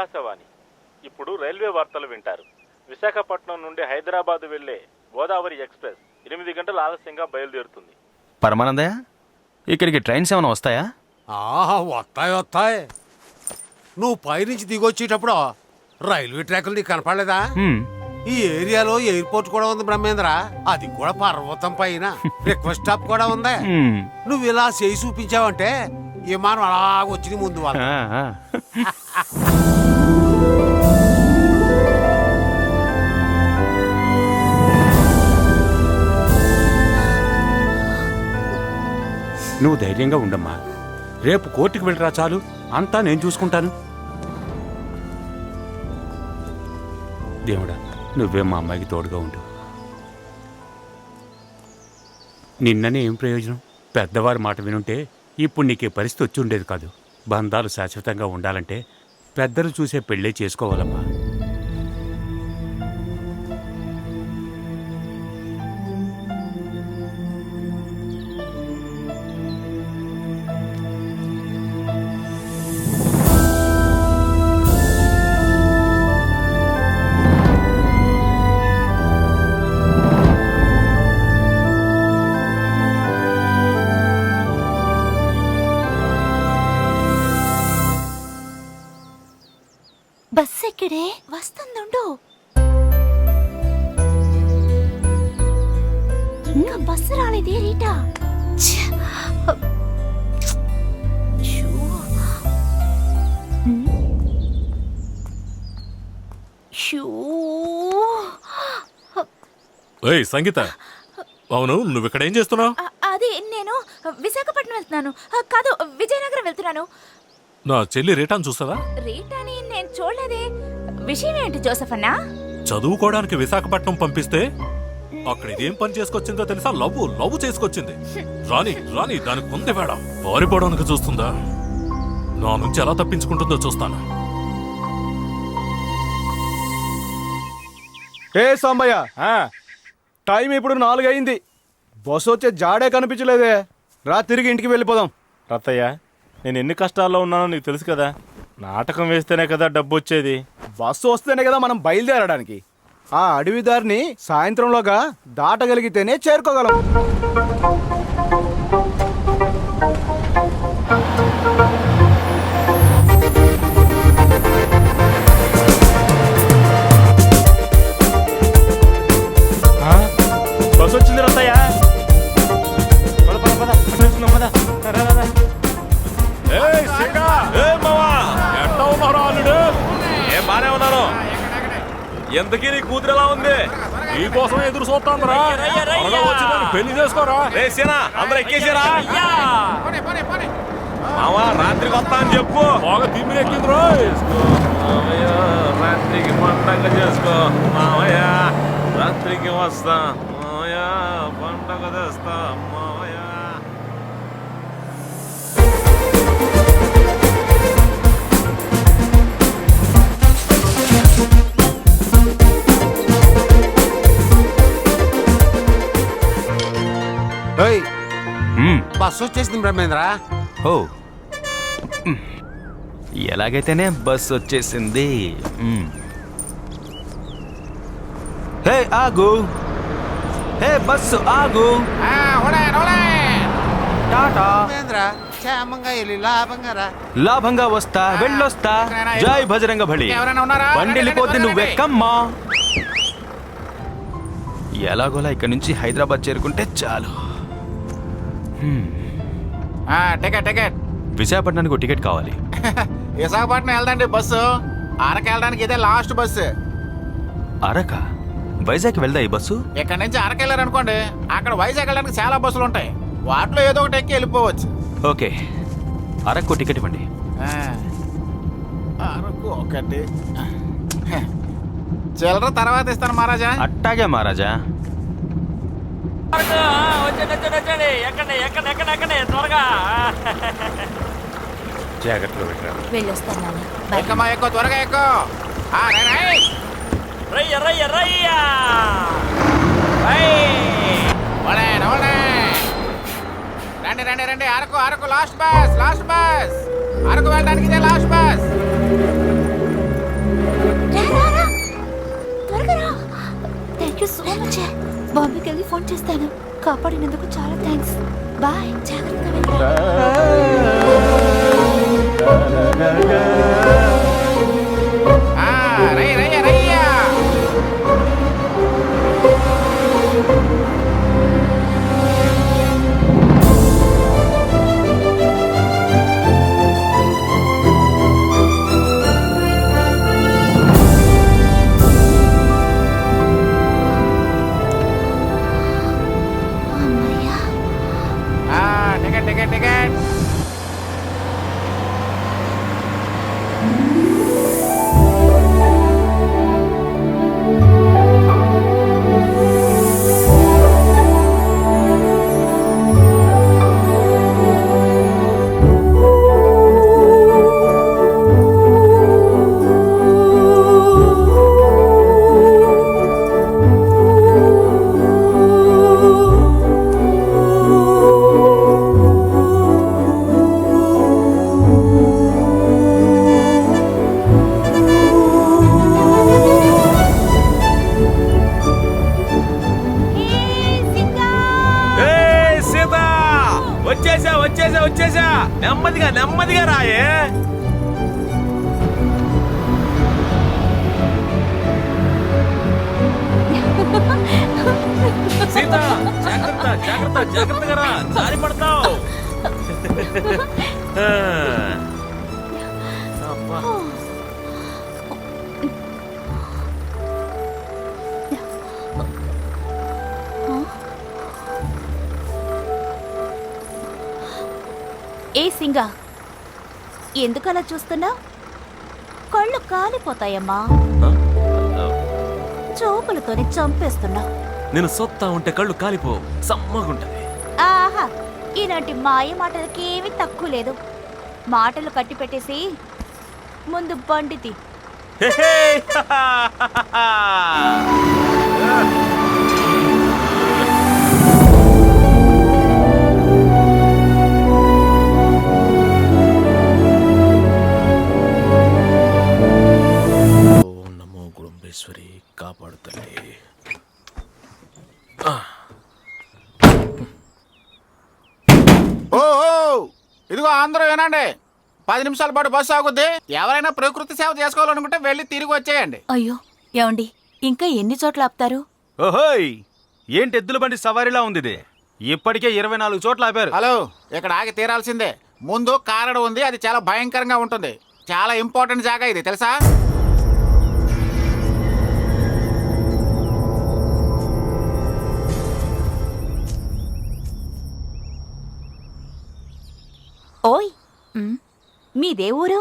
ఆకాశవాణి. ఇప్పుడు రైల్వే వార్తలు వింటారు. విశాఖపట్నం నుండి హైదరాబాద్ వెళ్లే గోదావరి ఎక్స్ప్రెస్ 8 గంటలు ఆలస్యంగా బయలుదేరుతుంది. పరమానందయ్య, ఇక్కడికి ట్రైన్స్ ఏమైనా వస్తాయా? వస్తాయి. నువ్వు పైనుంచి దిగొచ్చేటప్పుడు రైల్వే ట్రాకులు నీకు కనపడలేదా? ఈ ఏరియాలో ఎయిర్పోర్ట్ కూడా ఉంది బ్రహ్మేంద్ర. అది కూడా పర్వతం పైన. రిక్వెస్ట్ స్టాప్ కూడా ఉంది. నువ్వు ఇలా చేయి చూపించావంటే విమానం అలా వచ్చి ముందు వాళ్ళు. నువ్వు ధైర్యంగా ఉండమ్మా. రేపు కోర్టుకు వెళ్ళరా చాలు, అంతా నేను చూసుకుంటాను. దేవుడా, నువ్వే మా అమ్మాయికి తోడుగా ఉండు. నిన్ననే ఏం ప్రయోజనం? పెద్దవారి మాట వినుంటే ఇప్పుడు నీకే పరిస్థితి వచ్చి ఉండేది కాదు. బంధాలు శాశ్వతంగా ఉండాలంటే పెద్దలు చూసే పెళ్ళే చేసుకోవాలమ్మా. బస్సు ఎక్కడే వస్తుందుండు. ఇంకా బస్సు రాలేదే రీటా. ఏయ్ సంగీత, అవును నువ్విక్కడేం చేస్తున్నావు? అది నేను విశాఖపట్నం వెళ్తున్నాను. కాదు, విజయనగరం వెళ్తున్నాను. నా చెల్లి రీటాను చూసావా? రీటాని నేను చూడలేదే. విషయం ఏంటి జోసెఫ్ అన్నా? చదువుకోవడానికి విశాఖపట్నం పంపిస్తే అక్కడ ఇదేం పని చేసుకొచ్చిందో తెలుసా? లవ్ చేసుకొచ్చింది. రాని దానికి ముందే వేడ పారిపోవడానికి చూస్తుందా? నా నుంచి ఎలా తప్పించుకుంటుందో చూస్తాను. ఏ సాంబయ్య, టైం ఇప్పుడు 4 అయింది. బస్సు వచ్చే జాడే కనిపించలేదే. రా, తిరిగి ఇంటికి వెళ్ళిపోదాం. రత్తయ్య, నేను ఎన్ని కష్టాల్లో ఉన్నానో నీకు తెలుసు కదా. నాటకం వేస్తేనే కదా డబ్బు వచ్చేది. బస్సు వస్తేనే కదా మనం బయలుదేరడానికి. ఆ అడవి దారిని సాయంత్రంలోగా దాటగలిగితేనే చేరుకోగలం. బస్సు వచ్చింది రత్తయ్య. బానే ఉన్నాను. ఎంతకీ నీ కూతురు ఎలా ఉంది? నీ కోసం ఎదురు చూస్తాందిరా. పెళ్లి చేసుకోరా. అందరూ ఎక్కేసారా? మావా, రాత్రికి వస్తా అని చెప్పు. బాగా తిమ్మిరి ఎక్కింది రో. రాత్రికి పండగ చేసుకో మావయ్య. రాత్రికి వస్తా మావయ్య, పండగ తెస్తా మావయ్య. బస్సు వచ్చేసింది బ్రహ్మేంద్ర. ఓ, ఎలాగైతేనే బస్సు వచ్చేసింది. హే ఆగు, హే బస్సు ఆగు. టాటా. బ్రహ్మేంద్ర, క్షేమంగా వెళ్ళి లాభంగా రా. లాభంగా వస్తా, వెళ్ళొస్తా. జై భజరంగ బలి. బండి వెళ్ళిపోద్ది, నువ్వెక్కమ్మా. ఎలాగోలా ఇక్కడి నుంచి హైదరాబాద్ చేరుకుంటే చాలు. టికెట్ విశాఖపట్నానికి ఒక టికెట్ కావాలి. విశాఖపట్నం వెళ్దండి బస్సు. అరకు వెళ్ళడానికి ఇదే లాస్ట్ బస్సు. అరక? వైజాగ్ వెళ్దా ఈ బస్సు? ఇక్కడ నుంచి అరకు వెళ్ళారనుకోండి, అక్కడ వైజాగ్ వెళ్ళడానికి చాలా బస్సులు ఉంటాయి. వాటిలో ఏదో ఒకటి ఎక్కి వెళ్ళిపోవచ్చు. ఓకే, అరకు టికెట్ ఇవ్వండి. అరకు ఒకటి, చిల్లర తర్వాత ఇస్తాను మహారాజా. అట్టాగే మహారాజా. త్వరగా జాగ్రత్తగా పెట్టరా. వెళ్ళొస్తాను. ఎక్కమ్మా, ఎక్కువ త్వరగా ఎక్కువ. రండి. Araku last bus. అరకు వెళ్ళడానికి ఇదే last bus. Thank you so much. బాంబేకి వెళ్ళి ఫోన్ చేస్తాను. కాపాడినందుకు చాలా థ్యాంక్స్. బాయ్, జాగ్రత్తగా వెళ్ళు. రయ్యా అమ్మయ్యా. టికెట్ వచ్చేసా. నెమ్మదిగా రాయే. సీత, జాగ్రత్తగా రా, జారి పడతావు. ఏ సింగా, ఎందుకలా చూస్తున్నావు? కళ్ళు కాలిపోతాయమ్మా. చూపులతోనే చంపేస్తున్నావు. నేను సొత్తా ఉంటే కళ్ళు కాలిపోవు, సమ్మగుంటది. ఆహా, ఇలాంటి మాయ మాటలకి ఏమీ తక్కువ లేదు. మాటలు కట్టి పెట్టేసి ముందు బండితి. నమో గుడుంబేశ్వరి, కాపాడుతలే. ఓ ఇదిగో అందరూ వినండి. 10 నిమిషాల పాటు బస్సు ఆగుద్ది. ఎవరైనా ప్రకృతి సేవ చేసుకోవాలనుకుంటే వెళ్ళి తిరిగి వచ్చేయండి. అయ్యో ఏమండి, ఇంకా ఎన్ని చోట్ల ఆపుతారు? ఓహోయ్, ఏంటి ఎద్దుల బండి సవారీలా ఉంది ఇది? ఇప్పటికే 24 చోట్ల ఆపారు. హలో, ఇక్కడ ఆగి తీరాల్సిందే. ముందు కారడ ఉంది, అది చాలా భయంకరంగా ఉంటుంది. చాలా ఇంపార్టెంట్ జాగా ఇది, తెలుసా? ఓయ్, మీదే ఊరు?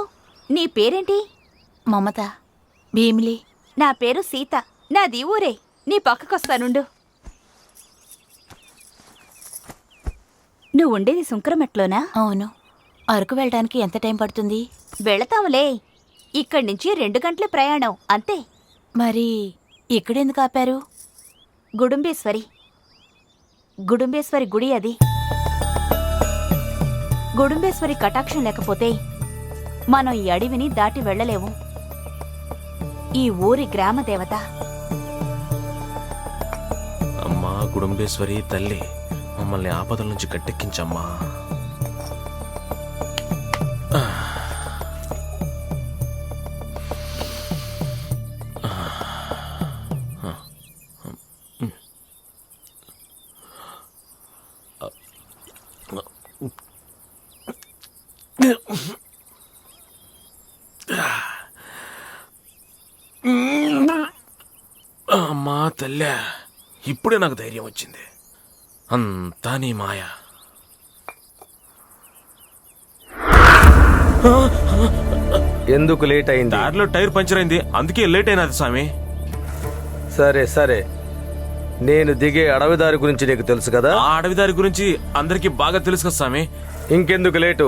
నీ పేరేంటి? మమత. భీమిలి. నా పేరు సీత. నాది ఊరే. నీ పక్కకొస్తానుండు. నువ్వు ఉండేది సుంకరమెట్లోనా? అవును. అరకు వెళ్ళడానికి ఎంత టైం పడుతుంది? వెళతాములే. ఇక్కడి నుంచి 2 గంటల ప్రయాణం అంతే. మరి ఇక్కడెందుకు ఆపారు? గుడుంబేశ్వరి గుడి అది. గుడుంబేశ్వరి కటాక్షం లేకపోతే మనం ఈ అడవిని దాటి వెళ్ళలేము. ఈ ఊరి గ్రామ దేవత. అమ్మా గుడుంబేశ్వరి తల్లి, మమ్మల్ని ఆపదల నుంచి గట్టెక్కించమ్మా. అమ్మా తల్లి, ఇప్పుడే నాకు ధైర్యం వచ్చింది. అంతా నీ మాయ. ఎందుకు లేట్ అయింది? దారిలో టైర్ పంచర్ అయింది, అందుకే లేట్ అయినది స్వామి. సరే నేను దిగే అడవిదారి గురించి నీకు తెలుసు కదా? ఆ అడవిదారి గురించి అందరికీ బాగా తెలుసు కదా స్వామి. ఇంకెందుకు లేటు?